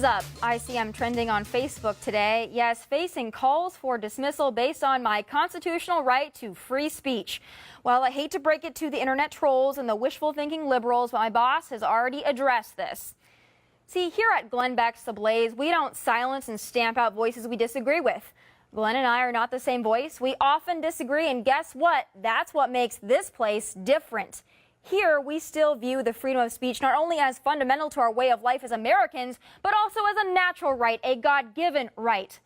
up? I see I'm trending on Facebook today. Yes, facing calls for dismissal based on my constitutional right to free speech. Well, I hate to break it to the internet trolls and the wishful thinking liberals, but my boss has already addressed this. See, here at Glenn Beck's The Blaze, we don't silence and stamp out voices we disagree with. Glenn and I are not the same voice. We often disagree, and guess what? That's what makes this place different. Here, we still view the freedom of speech not only as fundamental to our way of life as Americans, but also as a natural right, a God-given right.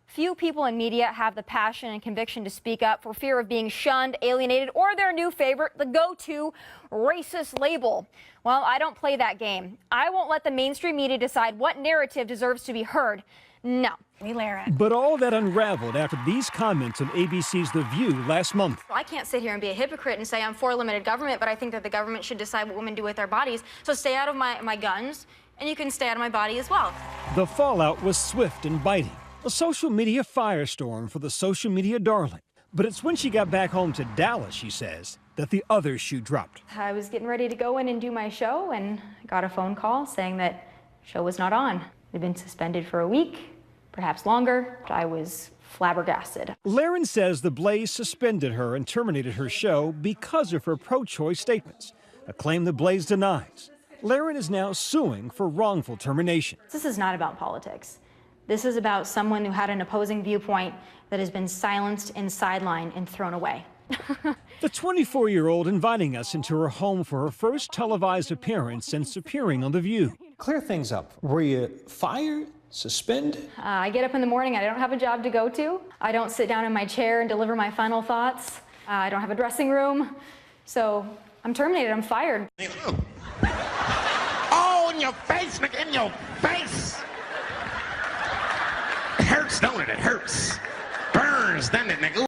Few people in media have the passion and conviction to speak up for fear of being shunned, alienated, or their new favorite, the go-to racist label. Well, I don't play that game. I won't let the mainstream media decide what narrative deserves to be heard. No. Tomi Lahren. But all that unraveled after these comments on ABC's The View last month. I can't sit here and be a hypocrite and say I'm for limited government, but I think that the government should decide what women do with their bodies. So stay out of my guns, and you can stay out of my body as well. The fallout was swift and biting. A social media firestorm for the social media darling. But it's when she got back home to Dallas, she says, that the other shoe dropped. I was getting ready to go in and do my show and got a phone call saying that the show was not on. They'd been suspended for a week, perhaps longer. I was flabbergasted. Lahren says the Blaze suspended her and terminated her show because of her pro-choice statements, a claim the Blaze denies. Lahren is now suing for wrongful termination. This is not about politics. This is about someone who had an opposing viewpoint that has been silenced and sidelined and thrown away. The 24-year-old inviting us into her home for her first televised appearance since appearing on The View. Clear things up. Were you fired? Suspended? I get up in the morning, I don't have a job to go to. I don't sit down in my chair and deliver my final thoughts. I don't have a dressing room. So I'm terminated, I'm fired. Oh, in your face, nigga, in your face! It hurts, don't it? It hurts. Burns, doesn't it, nigga?